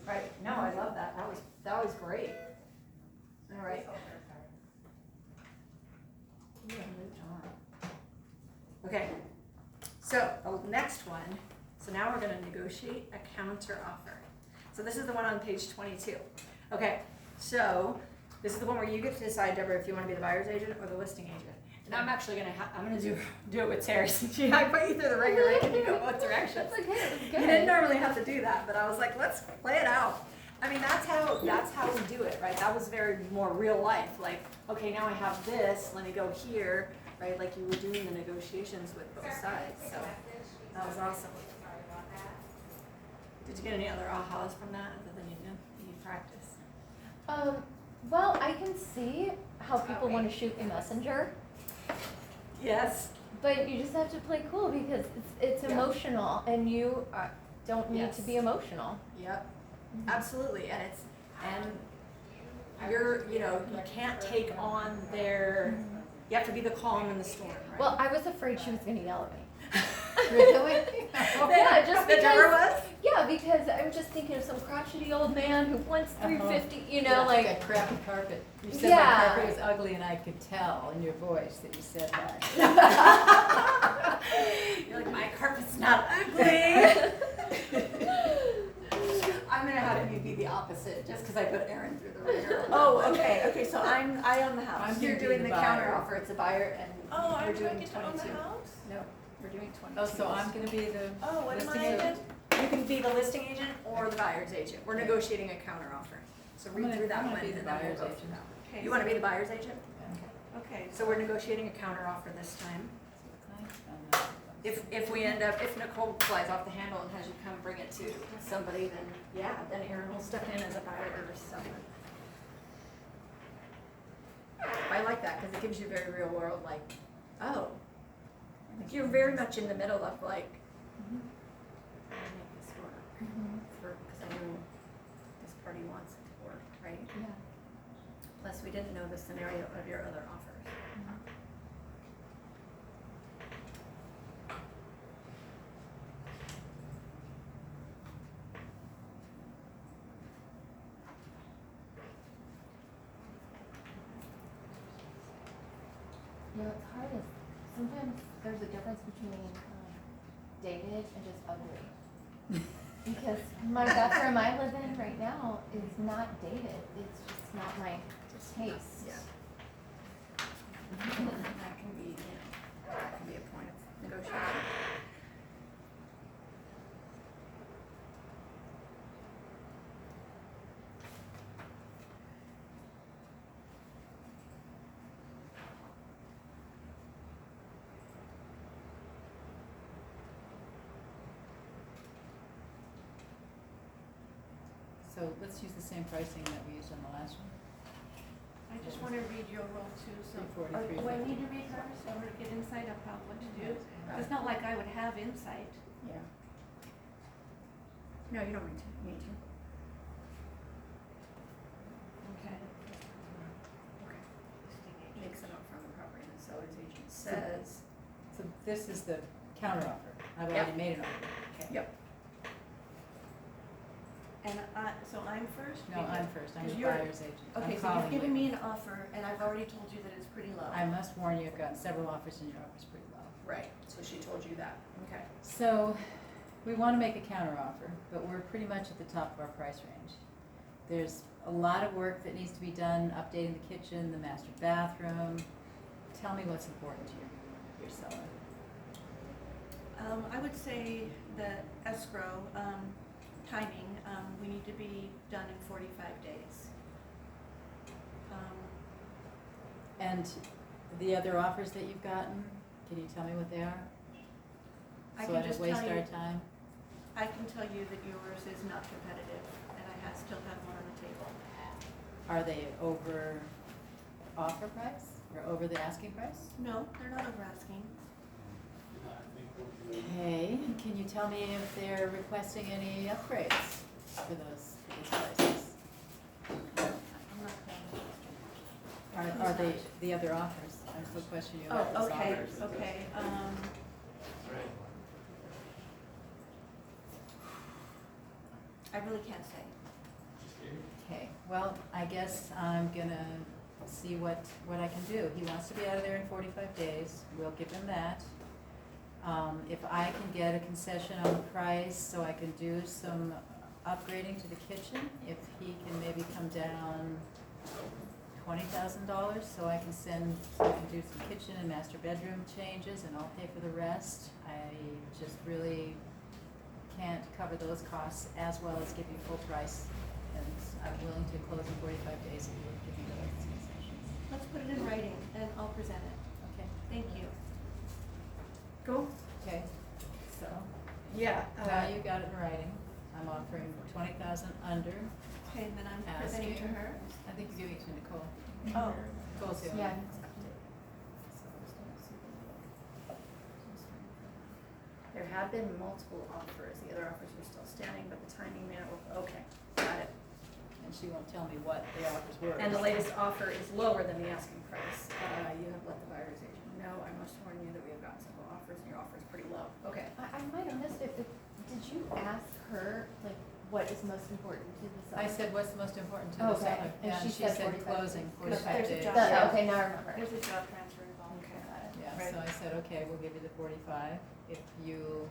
Right, no, I love that, that was great. All right. Yeah, moved on. Okay, so the next one, so now we're gonna negotiate a counter offer. So this is the one on page 22. Okay, so this is the one where you get to decide, Deborah, if you wanna be the buyer's agent or the listing agent. And I'm actually gonna, I'm gonna do it with Terry, since I put you through the ringer, right, and you go both directions. That's okay, that's good. You didn't normally have to do that, but I was like, let's play it out. I mean, that's how we do it, right? That was very more real life, like, okay, now I have this, let me go here, right? Like you were doing the negotiations with both sides, so that was awesome. Did you get any other ahas from that, other than you practice? Well, I can see how people want to shoot the messenger, Yes. but you just have to play cool because it's Yeah. emotional, and you don't need to be emotional. Yep. Absolutely, and you're, you can't take on you have to be the calm in the storm, right? Well, I was afraid she was going to yell at me. Really? Yeah, just The Deborah was? Yeah, because I'm just thinking of some crotchety old man who wants $350, Like that crappy carpet. You said Yeah. my carpet was ugly, and I could tell in your voice that you said that. You're like, my carpet's not ugly. I'm gonna have you be the opposite, just because I put Aaron through the ringer. Oh, okay, so I own the house. I'm You're gonna be doing the the buyer. counter offer, it's a buyer, and Oh, we're I'm doing going to own 22. the house? No, we're doing 22. Oh, so I'm gonna be the Oh, what am listing I agent? in? You can be the listing agent or the buyer's agent. We're negotiating a counter offer. So read through that I'm one gonna be and the then we'll buyer's go agent. through that one. Okay, You wanna be the buyer's agent? Okay, So we're negotiating a counter offer this time. So If we end up, if Nicole flies off the handle and has you come bring it to somebody, then Aaron will step in as a buyer or someone. I like that, cause it gives you very real world, like, oh, like you're very much in the middle of like, how do I make this work? Cause I know this party wants it to work, right? Yeah. Plus, we didn't know the scenario of your other offers. It's hard is sometimes there's a difference between dated and just ugly. Because my bathroom I live in right now is not dated. It's just not my taste. Yeah. That can be, that can be a point of negotiation. So let's use the same pricing that we used on the last one. I just want to read your role too, so. 340, Do I need to read hers or get insight of what to do? It's not like I would have insight. Yeah. No, you don't need to. Okay. Okay. Makes it up from the property and the seller's agent says. So this is the counter offer. I've Yeah. already made an offer. Okay. Yep. And so I'm first? No, I'm first. I'm the 'Cause you're- buyer's agent. Okay, I'm so you've calling given you. me an offer and I've already told you that it's pretty low. I must warn you, I've gotten several offers and your offer's pretty low. Right, so she told you that, okay. So, we want to make a counter offer, but we're pretty much at the top of our price range. There's a lot of work that needs to be done, updating the kitchen, the master bathroom. Tell me what's important to your seller. I would say the escrow, timing, we need to be done in 45 days. And the other offers that you've gotten, can you tell me what they are? I So can I don't just waste tell our you, time? I can tell you that yours is not competitive and I still have one on the table. Are they over offer price or over the asking price? No, they're not over asking. Okay, and can you tell me if they're requesting any upgrades for these prices? I'm not going Are they the other offers? I'm still questioning you about Oh, those okay, offers. okay, I really can't say. Okay, well, I guess I'm gonna see what I can do. He wants to be out of there in 45 days, we'll give him that. If I can get a concession on the price, so I can do some upgrading to the kitchen, if he can maybe come down $20,000, so I can do some kitchen and master bedroom changes, and I'll pay for the rest. I just really can't cover those costs as well as give you full price, and I'm willing to close in 45 days if you give me those concessions. Let's put it in writing and I'll present it. Okay. Thank you. Cool. Okay, so, Yeah. now you got it in writing. I'm offering 20,000 under. Okay, and then I'm presenting to Asking. her. I think you're giving it to Nicole. Oh, Nicole's the Yeah. one. There have been multiple offers. The other offers were still standing, but the timing may not work. Okay, got it. And she won't tell me what the offers were. And the latest offer is lower than the asking price. You have let the buyer's agent know. I must warn you that we have gotten several offers, and your offer is pretty low. Okay. I might have missed it, but did you ask her, like, what is most important to the seller? I said, what's most important to the Okay, seller? and Yeah, she said 45 closing, days. 45 There's a days. job. Okay, now I remember. there's a job transfer involved. Okay. Got it. Yeah, Right. so I said, okay, we'll give you the 45 if you,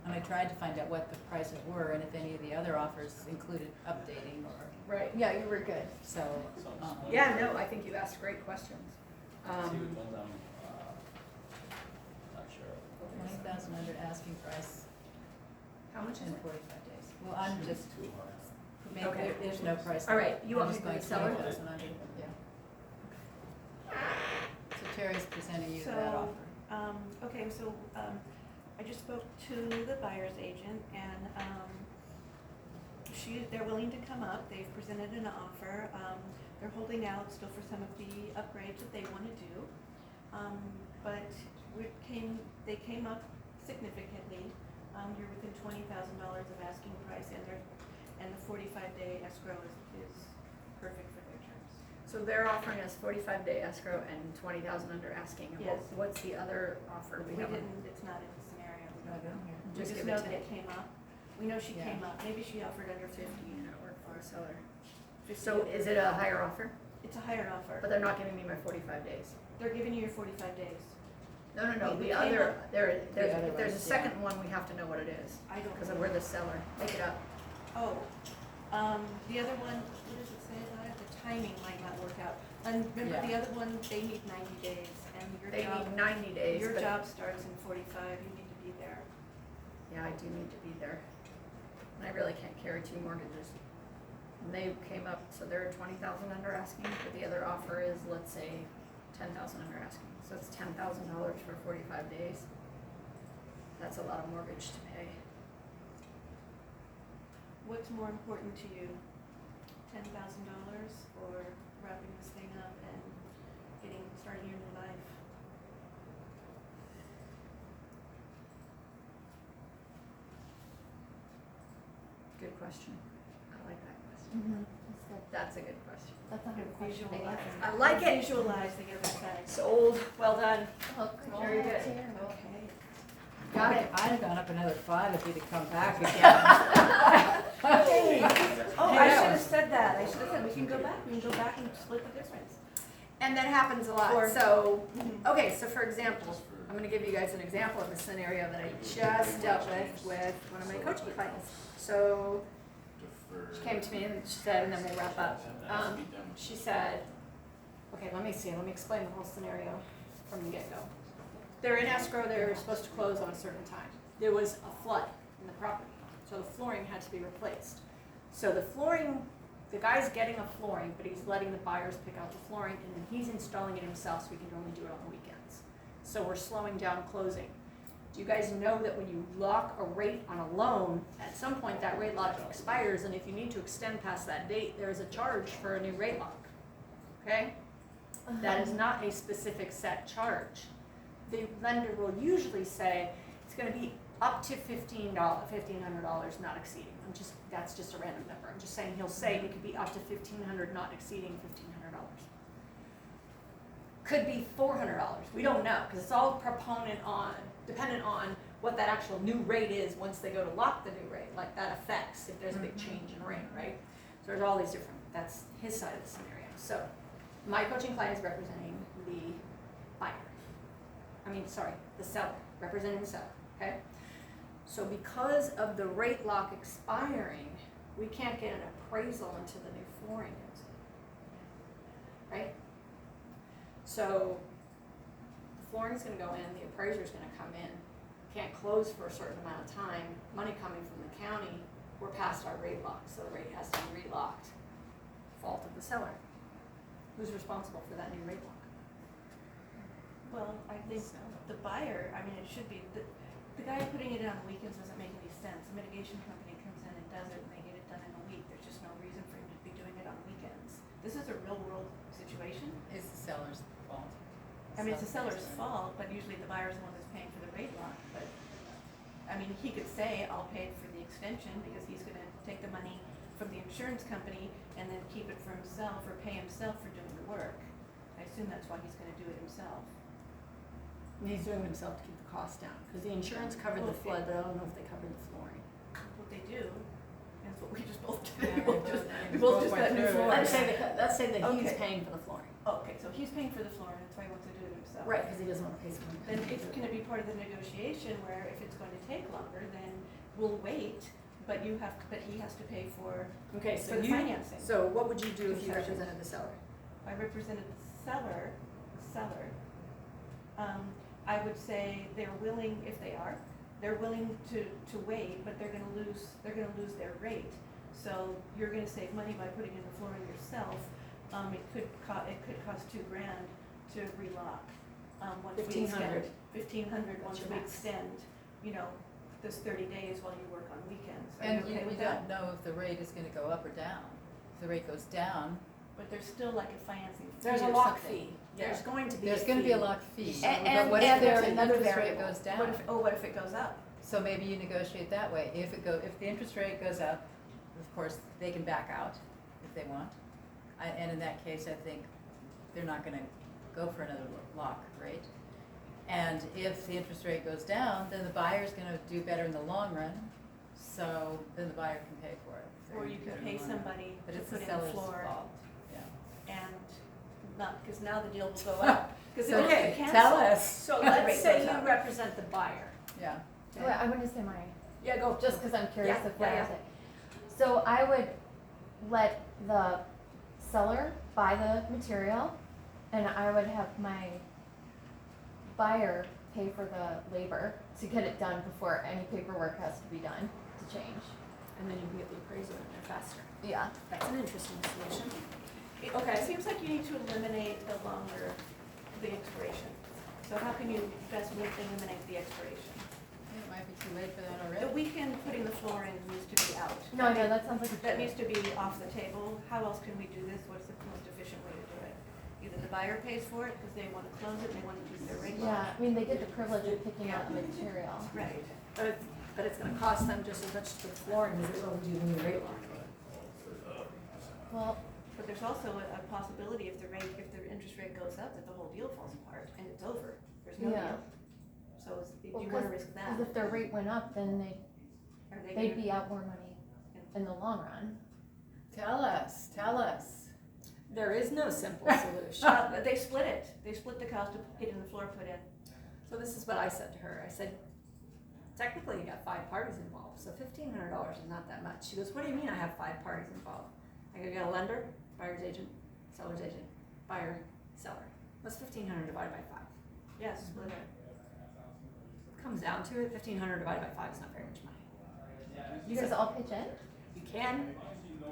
and I tried to find out what the prices were and if any of the other offers included updating or, Right. Yeah, you were good. so, Yeah, no, I think you asked great questions. See which ones I'm not sure of. 20,000 under asking price How much is in it? 45 days. Well, I'm just, Too hard. maybe Okay. there's no price. All right, you I'm want me just to going put seller? 20,000 under, yeah. So Terry's presenting you that So, offer. okay, so, I just spoke to the buyer's agent and, they're willing to come up, they've presented an offer, they're holding out still for some of the upgrades that they wanna do. But they came up significantly, you're within $20,000 of asking price and the 45-day escrow is perfect for their terms. So they're offering us 45-day escrow and 20,000 under asking. And Yes. What's the other offer we have? It's not in the scenario, we Not don't in know. here. We Just just give it know to that me. it came up. We know she Yeah. came up. Maybe she offered under 50. You know, work for a seller. 50 So is it a higher offer? It's a higher offer. But they're not giving me my 45 days. They're giving you your 45 days. No, We the came other, up- if there's a ones, yeah. second one, we have to know what it is, I don't because know. we're the seller. Make it up. Oh, the other one, what does it say about it? The timing might not work out. And remember, Yeah. the other one, they need 90 days, and They need 90 days, your but, job starts in 45, you need to be there. yeah, I do need to be there. And I really can't carry two mortgages. And they came up, so they're 20,000 under asking, but the other offer is, let's say, 10,000 under asking. So it's $10,000 for 45 days. That's a lot of mortgage to pay. What's more important to you? $10,000 or wrapping this thing up and starting your new life? Good question. I like that question. Mm-hmm. That's good. That's a good question. That's a hard question to Visualize. answer. I like it. Visualize the other side. Sold. Well done. Oh, good Very job, good. Tara. Okay. Got it. I'd have gone up another 5 if he'd have come back again. Oh, Hey, I that should have was- said that. I should have said, we can go back and split the difference. And that happens a lot. Or- So, Mhm. okay, so for example, I'm gonna give you guys an example of a scenario that I just dealt with one of my coaching clients. So she came to me and she said, and then we'll wrap up. She said, okay, let me explain the whole scenario from the get-go. They're in escrow, they're supposed to close on a certain time. There was a flood in the property, so the flooring had to be replaced. So the guy's getting a flooring, but he's letting the buyers pick out the flooring, and then he's installing it himself, so he can only do it on the weekends. So we're slowing down closing. Do you guys know that when you lock a rate on a loan, at some point that rate lock expires, and if you need to extend past that date, there is a charge for a new rate lock, okay? That is not a specific set charge. The lender will usually say it's gonna be up to $1,500, not exceeding. That's just a random number. I'm just saying he'll say it could be up to $1,500, not exceeding $1,500. Could be $400. We don't know, because it's all dependent on what that actual new rate is once they go to lock the new rate. Like that affects if there's a big change in rate, right? So there's all these different, that's his side of the scenario. So my coaching client is representing the buyer. The seller, representing the seller, okay? So because of the rate lock expiring, we can't get an appraisal until the new flooring goes in, right? So the flooring's gonna go in, the appraiser's gonna come in, can't close for a certain amount of time, money coming from the county, we're past our rate lock, so the rate has to be relocked. Fault of the seller. Who's responsible for that new rate lock? Well, I think the buyer, I mean, it should be, the guy putting it in on weekends doesn't make any sense. The mitigation company comes in and does it, and they get it done in a week. There's just no reason for him to be doing it on weekends. This is a real world situation. It's the seller's fault. I mean, it's the seller's fault, but usually the buyer's the one that's paying for the rate lock, but, I mean, he could say, I'll pay for the extension, because he's gonna take the money from the insurance company and then keep it for himself, or pay himself for doing the work. I assume that's why he's gonna do it himself. And he's doing it himself to keep the cost down, because the insurance covered the Well, flood, but I don't know if they covered the flooring. What they do, that's what we just both Yeah, did. We we both both just went got new through it. floors. Let's say that he's Okay. paying for the flooring. Okay, so he's paying for the flooring, that's why he wants to do it himself. Right, because he doesn't want to pay someone. Then it's gonna be part of the negotiation where if it's going to take longer, then we'll wait, but he has to pay for Okay, so the you, financing. so what would you do if you Concessions. represented the seller? If I represented the seller, I would say they're willing, if they are, they're willing to wait, but they're gonna lose their rate. So you're gonna save money by putting in the flooring yourself. It could cost $2,000 to relock. Once we extend, $1,500 once your we max. extend, this 30 days while you work on weekends. Are And you okay we with that? don't know if the rate is gonna go up or down. If the rate goes down, But there's still like a financing fee There's a or lock something. fee. There's going to be a there's gonna be a fee. lock fee, And- but what and if their there's another interest rate variable. goes down? What if it goes up? So maybe you negotiate that way. If the interest rate goes up, of course, they can back out if they want. And in that case, I think they're not gonna go for another lock rate. And if the interest rate goes down, then the buyer's gonna do better in the long run, so then the buyer can pay for it. if they're Or gonna you do can better in pay the long run. somebody But to it's the put in the seller's floor fault, yeah. and not, because now the deal will go up. Because So if okay, it's tell canceled, us. So The let's rate say goes you up. represent the buyer. Yeah, Well, I want to say mine, Yeah, go. just because I'm curious Yeah, of what yeah, I yeah. say. So I would let the seller buy the material, and I would have my buyer pay for the labor to get it done before any paperwork has to be done to change. And then you can get the appraisal in there faster. Yeah. That's an interesting solution. it seems like you need to eliminate the expiration. So how can you best eliminate the expiration? it might be too late for that The already. weekend putting the floor in needs to be out. No, no, that sounds like a. That needs to be off the table. How else can we do this? What's the most efficient way to do it? Either the buyer pays for it because they want to close it, and they want to keep their rate lock. Yeah, I mean, they get the privilege of picking out the material. Right. But it's gonna cost them just as much as the flooring as it will do the new rate lock. Well, But there's also a possibility if the interest rate goes up, that the whole deal falls apart and it's over. There's no Yeah. deal. So do well, you want to risk that? because if their rate went up, then Are they they'd gonna- be out more money in the long run. Tell us. There is no simple solution. But they split it. They split the cost of getting the floor put in. So this is what I said to her. I said, technically you got 5 parties involved, so $1,500 is not that much. She goes, what do you mean I have 5 parties involved? I go, you got a lender, buyer's agent, seller's agent, buyer, seller. What's 1,500 divided by 5? Yes, split it. Comes down to it, 1,500 divided by 5 is not very much money. You guys all pitch in? You can,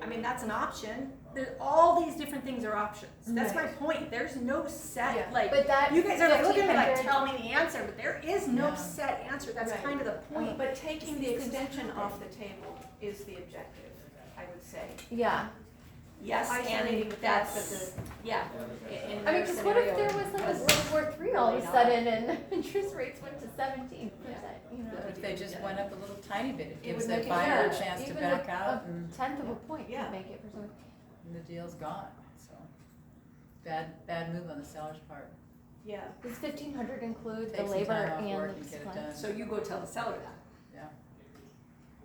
I mean, that's an option. All these different things are options. That's my Right. point. There's no set, Yeah, like, but that you guys are like looking at me like, 1,500 tell me the answer, but there is no Yeah. set answer. That's Right. kind of the point. But taking the These things extension happen. off the table is the objective, I would say. Yeah. Yes, Isolating and the fact that's, yeah. in I mean, their because what if scenario, there was like a was World War III all of really a not. sudden and interest rates went to 17%, you know? What if they just went up a little tiny bit? It gives would the make it buyer a better. chance to Even back out and tenth of a point Yeah. could make it for someone. the deal's gone, so. Bad move on the seller's part. Yeah. Does 1,500 include the Take some labor time off and work the and get it supplies? done. So you go tell the seller that. Yeah.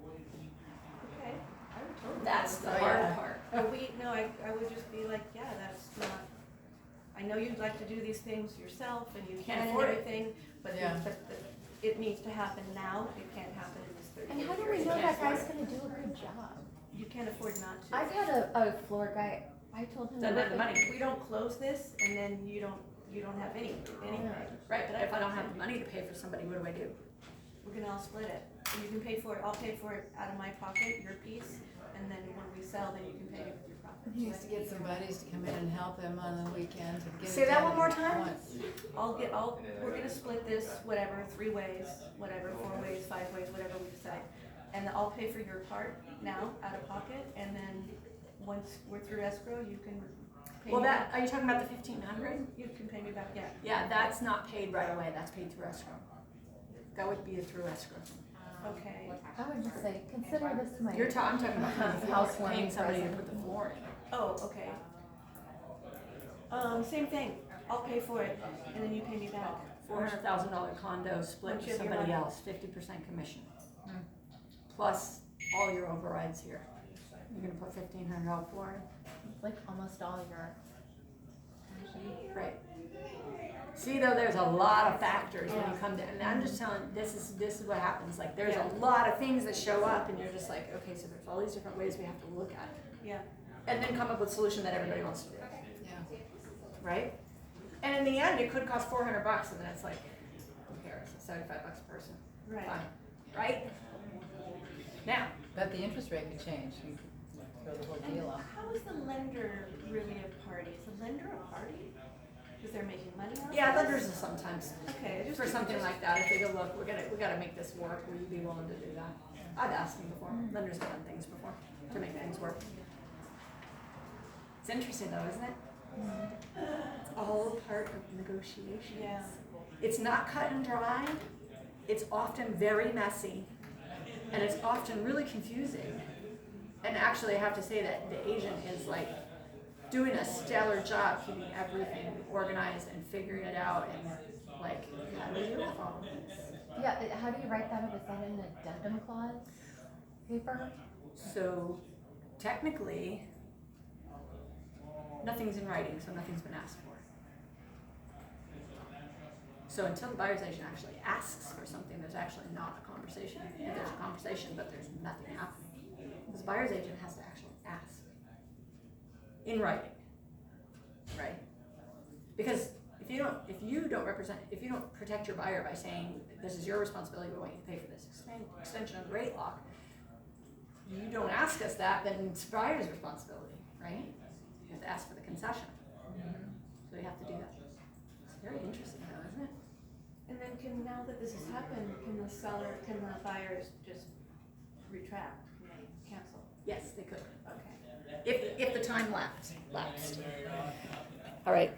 Okay. I would totally. That's the Oh, hard yeah. part. I would just be like, yeah, that's not, I know you'd like to do these things yourself and you Can't can and afford it. everything, but, Yeah. it needs to happen now, it can't happen in this 30 And day how do we period. know can't that guy's afford gonna do a good job? You can't afford not to. I've had a floor guy, I told him. Doesn't have the money. We don't close this and then you don't have anything. Right, but if I don't have the money to pay for somebody, what do I do? We're gonna all split it. And you can pay for it, I'll pay for it out of my pocket, your piece, and then when we sell, then you can pay with your profit. He needs to get some buddies to come in and help him on the weekends and get it Say that done one more at time? once. We're gonna split this, whatever, 3 ways, whatever, 4 ways, 5 ways, whatever we decide. And I'll pay for your part now, out of pocket, and then once we're through escrow, you can pay Well, me that, back. are you talking about the 1,500? You can pay me back, yeah. Yeah, that's not paid right away, that's paid through escrow. That would be a through escrow. Okay. I would just say, consider this my. I'm talking about paying the floor, Housewarming paying somebody to present. put the floor in. Oh, okay. Same thing, I'll pay for it, and then you pay me back. $400,000 condo split Once with you have your somebody money. else, 50% commission. Hmm. Plus all your overrides here. You're gonna put $1,500 floor in? Like almost all your. Right. See though, there's a lot of factors when you come to, and I'm just telling, this is what happens, like, there's Yeah. a lot of things that show up, and you're just like, okay, so there's all these different ways we have to look at it. Yeah. And then come up with a solution that everybody wants to do, Yeah. right? And in the end, it could cost $400, and then it's like, who cares, it's $75 a person, Right. fine, right? Now, But the interest rate could change. You could throw the whole And deal off. how is the lender really a party? Is the lender a party? Because they're making money off yeah, of lenders this? will sometimes, Okay, for something like that, if they go, look, we gotta make this work, will you be willing to do that? I've asked them before, lenders have done things before to make things work. It's interesting though, isn't it? It's all part of negotiations. Yeah. It's not cut and dry, it's often very messy, and it's often really confusing. And actually, I have to say that the agent is like doing a stellar job keeping everything organized and figuring it out and like, how do you do all of this? Yeah, how do you write that up? Is that an addendum clause paper? So technically, nothing's in writing, so nothing's been asked for. So until the buyer's agent actually asks for something, there's actually not a conversation. There's a conversation, but there's nothing happening. Because the buyer's agent has to actually ask in writing, right? Because if you don't protect your buyer by saying, this is your responsibility, we want you to pay for this extension of the rate lock, you don't ask us that, then it's the buyer's responsibility, right? You have to ask for the concession. So you have to do that. It's very interesting though, isn't it? And then now that this has happened, can the buyers just retract, can they cancel? Yes, they could. Okay. If the time lapsed. All right,